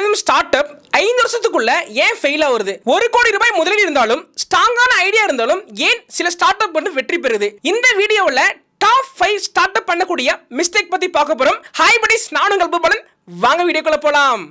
50% start up 5 வருஷத்துக்குள்ள ஏன் fail ஆகுது? 1 கோடி ரூபாய் முதலீடு இருந்தாலும் ஸ்ட்ராங்கான ஐடியா இருந்தாலும் ஏன் சில ஸ்டார்ட் அப் வந்து வெற்றி பெறுது? இந்த வீடியோவில் டாப் 5 ஸ்டார்ட் அப் பண்ணக்கூடிய மிஸ்டேக் பத்தி பார்க்க போறோம். ஹாய் படிஸ், நான் உங்கள் பூபாலன். வாங்க வீடியோக்குள்ள போலாம்.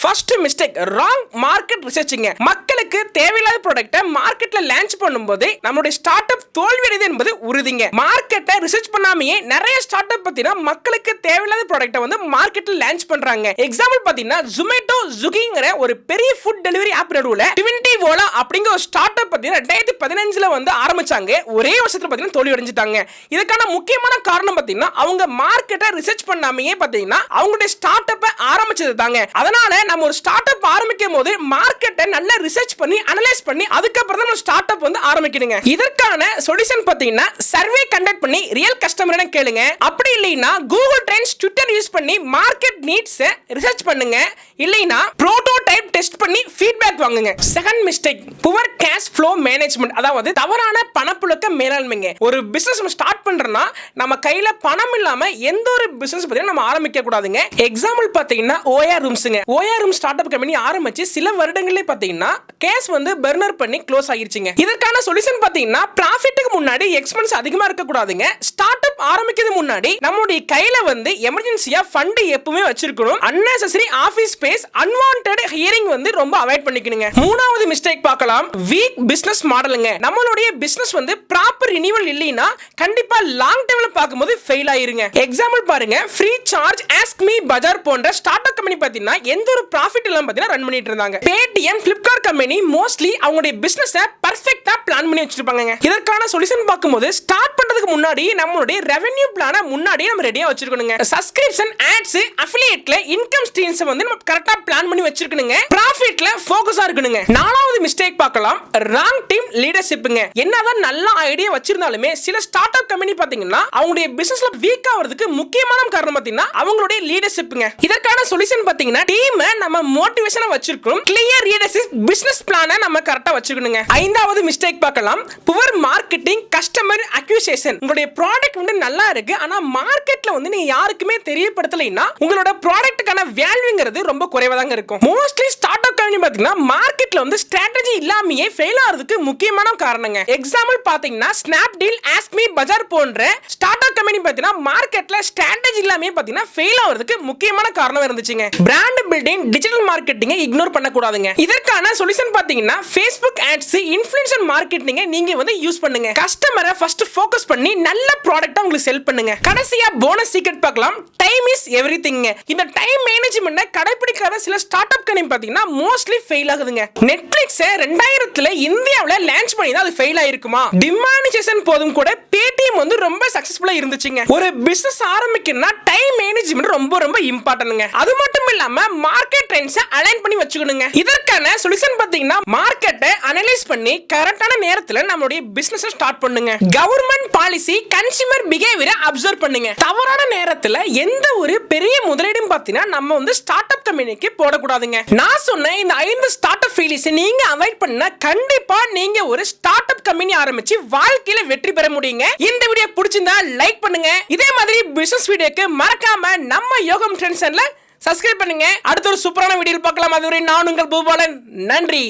ஃபர்ஸ்ட் மிஸ்டேக், ராங் மார்க்கெட் ரிசர்ச்சிங்க. மக்களுக்கு தேவையில்லாத ப்ராடக்ட்டை மார்க்கெட்ல லான்ச் பண்ணும்போது நம்மளுடைய ஸ்டார்ட் அப் தோல்வியடையுது என்பது உறுதிங்க. மார்க்கெட்டை ரிசர்ச் பண்ணாமையே நிறைய ஸ்டார்ட் அப் பார்த்தீங்கன்னா மக்களுக்கு தேவையில்லாத ப்ராடக்ட்டை வந்து மார்க்கெட்ல லான்ச் பண்றாங்க. எக்ஸாம்பிள் பார்த்தீங்கன்னா ஜொமேட்டோ, ஸ்விக்கிங்கிற ஒரு பெரிய ஃபுட் டெலிவரி ஆப் நடுவுல 20 ஓலா அப்படிங்கிற ஒரு ஸ்டார்ட் அப் பார்த்தீங்கன்னா 2015ல வந்து ஆரம்பிச்சாங்க. ஒரே வருஷத்துல பார்த்தீங்கன்னா தோல்வி அடைஞ்சிட்டாங்க. இதுக்கான முக்கியமான காரணம் பார்த்தீங்கன்னா அவங்க மார்க்கெட்டை ரிசர்ச் பண்ணாமையே பார்த்தீங்கன்னா அவங்களுடைய ஸ்டார்ட் அப்பை ஆரம்பிச்சது தாங்க. அதனால நம்ம ஒரு ஸ்டார்ட் அப் ஆரம்பிக்கும் போது மார்க்கெட்டை நல்லா ரிசர்ச் பண்ணி அனலைஸ் பண்ணி அதுக்கப்புறம் தான் நம்ம ஸ்டார்ட் அப் வந்து ஆரம்பிக்கணுங்க. இதற்கான சொல்யூஷன் பாத்தீங்கன்னா சர்வே கண்டக்ட் பண்ணி ரியல் கஸ்டமரை கேளுங்க. அப்படி இல்லைன்னா கூகுள் ட்ரெண்ட்ஸ், ட்விட்டர் யூஸ் பண்ணி மார்க்கெட் நீட்ஸ் ரிசர்ச் பண்ணுங்க. இல்லைன்னா புரோட்டோடைப் டெஸ்ட் பண்ணி ஃபீட்பேக் வாங்குங்க. Second mistake, poor cash flow management, அதாவது தவறான பணப்புழக்க மேலாண்மைங்க. ஒரு பிசினஸ் நம்ம ஸ்டார்ட் பண்றோம்னா நம்ம கையில பணம் இல்லாம எந்த ஒரு பிசினஸ் பத்தி நம்ம ஆரம்பிக்க கூடாதுங்க. எக்ஸாம்பிள் பாத்தீங்கன்னா ஓஆர் ரூம்ஸ்ங்க. OR room start up company ஆரம்பிச்சு சில வருடங்களே பாத்தீங்கன்னா கேஷ் வந்து பர்னர் பண்ணி க்ளோஸ் ஆகிருச்சுங்க. இதற்கான சொல்யூஷன் பாத்தீங்கன்னா ப்ராஃபிட்டுக்கு முன்னாடி எக்ஸ்பென்ஸ் அதிகமா இருக்க கூடாதுங்க. ஸ்டார்ட் அப் ஆரம்பிக்கிறதுக்கு முன்னாடி நம்மளுடைய கையில வந்து எமர்ஜென்சியா ஃபண்ட் எப்பவுமே வச்சிருக்கணும். Unnecessary office space, unwanted hearing வந்து ரொம்ப அவாய்ட் பண்ணிக்கணுங்க. மூணாவது மிஸ்டேக் பார்க்கலாம், வீக் பிசினஸ் மாடலுங்க. நம்மளுடைய பிசினஸ் வந்து ப்ராப்பர் ரினியூவல் இல்லைன்னா கண்டிப்பா லாங் டர்ம்ல பார்க்கும்போது ஃபெயில் ஆயிருங்க. எக்ஸாம்பிள் பாருங்க, ஃப்ரீ சார்ஜ், ஆஸ்க் மீ, பஜார் போன்ற ஸ்டார்ட் அப் கம்பெனி பாத்தீங்கன்னா எந்த ஒரு ப்ராஃபிட் இல்லாம பாத்தீங்கன்னா ரன் பண்ணிட்டு இருந்தாங்க. பேடிஎம், பிளிப்கார்ட் கம்பெனி மோஸ்ட்லி அவங்களுடைய பிசினஸை பர்ஃபெக்ட்டா பிளான் பண்ணி வச்சிருப்பாங்க. இதற்கான சொல்யூஷன் பார்க்கும்போது ஸ்டார்ட் பண்றதுக்கு முன்னாடி நம்மளுடைய ரெவென்யூ பிளானை முன்னாடியே நம்ம ரெடியா வச்சிருக்கணுங்க. சப்ஸ்கிரிப்ஷன், ஆட்ஸ், அஃபிலியேட்ல இன்கம் ஸ்ட்ரீம்ஸ் வந்து நம்ம கரெக்ட்டா பிளான் பண்ணி வச்சிருக்கணுங்க. ப்ராஃபிட்ல ஃபோக்கஸா இருக்கணுங்க. நாலாவது மிஸ்டேக் பார்க்கலாம், ராங் டீம் லீடர்ஷிப்ங்க. என்னதான் நல்ல ஐடியா வச்சிருந்தாலுமே சில ஸ்டார்ட் அப் கம்பெனி பாத்தீங்கன்னா அவங்களுடைய பிசினஸ்ல வீக் ஆவறதுக்கு முக்கியமான காரணம் பாத்தீங்கன்னா அவங்களுடைய லீடர்ஷிப்ங்க. இதற்கான சொல்யூஷன் பாத்தீங்கன்னா டீமை நம்ம மோட்டிவேஷனா வச்சிருக்கோம். கிளியர் லீடர்ஷிப், பிசினஸ் பிளானை நம்ம கரெக்ட்டா வச்சுக்கணுங்க. ஐந்தாவது மிஸ்டேக் பார்க்கலாம், புவர் மார்க்கெட்டிங், கஸ்டமர் அக்விசிஷன். உங்களுடைய ப்ராடக்ட் வந்து நல்லா இருக்கு, ஆனா மார்க்கெட்ல வந்து நீங்க யாருக்குமே தெரியப்படுத்தலைன்னா உங்களோட ப்ராடக்ட்டுக்கான வேல்யூங்கிறது ரொம்ப குறைவா தான் இருக்கும். மோஸ்ட்லி ஸ்டார்ட் அப் கம்பெனி பாத்தீங்கன்னா மார்க்கெட்ல வந்து ஸ்ட்ராட்டஜி இல்லாமயே ஃபெயில் ஆகிறதுக்கு முக்கியமான காரணங்க. எக்ஸாம்பிள் பாத்தீங்கன்னா ஸ்னாப்டீல், ஆஸ்க் மீ, பஜார் போன்ற ஸ்டார்ட் அப் கம்பெனி பாத்தீங்கன்னா மார்க்கெட்ல ஸ்ட்ராட்டஜி இல்லாமயே பாத்தீங்கன்னா ஃபெயில் ஆகிறதுக்கு முக்கியமான காரணம் இருந்துச்சுங்க. Brand building, digital marketing ignore பண்ணக்கூடாதுங்க. இதற்கான சொல்யூஷன் பாத்தீங்கன்னா Facebook ஆட்ஸ், இன்ஃப்ளூயன்சர் மார்க்கெட்டிங் நீங்க வந்து யூஸ் பண்ணுங்க. கஸ்டமரை ஃபர்ஸ்ட் ஃபோக்கஸ் பண்ணி நல்ல ப்ராடக்ட்டை உங்களுக்கு செல் பண்ணுங்க. கடைசியா போனஸ் சீக்ரெட் பார்க்கலாம், டைம் இஸ் எவ்ரிதிங். இந்த டைம் மேனேஜ்மென்ட்டை கடைபிடிக்காத சில ஸ்டார்ட் அப் கம்பெனி பாத்தீங்கன்னா மோஸ்ட்லி ஃபெயில் ஆகுதுங்க. நெட்ஃபிளிக்ஸ் 2000ல இந்தியாவுல லான்ச் பண்ணி தான் அது ஃபெயில் ஆயிருக்குமா? டிமானிசேஷன் போதும் கூட பேடிஎம் வந்து ரொம்ப சக்சஸ்ஃபுல்லா இருந்துச்சுங்க. ஒரு பிசினஸ் ஆரம்பிக்கணும்னா டைம் மேனேஜ்மென்ட் ரொம்ப ரொம்ப இம்பார்ட்டன்ட்ங்க. அது மட்டும் இல்லாம மார்க்கெட் ட்ரெண்ட்ஸ் அலைன் பண்ணி வச்சுக்கணுங்க. இதற்கான சொல்யூஷன் பாத்தீங்கன்னா மார்க்கெட்டை அனலைஸ் பண்ணி கரெக்டான நேரத்துல நம்மளுடைய பிசினஸ் ஸ்டார்ட் பண்ணுங்க. கவர்மெண்ட் பாலிசி, கன்சியூமர் பிஹேவியரை அப்சர்வ் பண்ணுங்க. தவறான நேரத்துல எந்த ஒரு பெரிய முதலீடும் பாத்தீங்கன்னா நம்ம வந்து ஸ்டார்ட் அப் கம்பெனிக்கு போடக்கூடாதுங்க. நான் சொன்ன இந்த 5 ஸ்டார்ட் அப் ஃபெயிலியர்ஸ் நீங்க அவாய்ட் பண்ணா கண்டிப்பா நீங்க ஒரு ஸ்டார்ட் அப் கம்பெனி ஆரம்பிச்சு வாழ்க்கையில வெற்றி பெற முடியுங்க. இந்த வீடியோ பிடிச்சிருந்தா லைக் பண்ணுங்க. இதே மாதிரி பிசினஸ் வீடியோக்கு மறக்காம நம்ம யோகம் ட்ரெண்ட்ஸ் சேனலை சப்ஸ்கிரைப் பண்ணுங்க. அடுத்த ஒரு சூப்பரான வீடியோவில் பார்க்கலாம். அதுவரை நான் உங்கள் பூபாலன். நன்றி.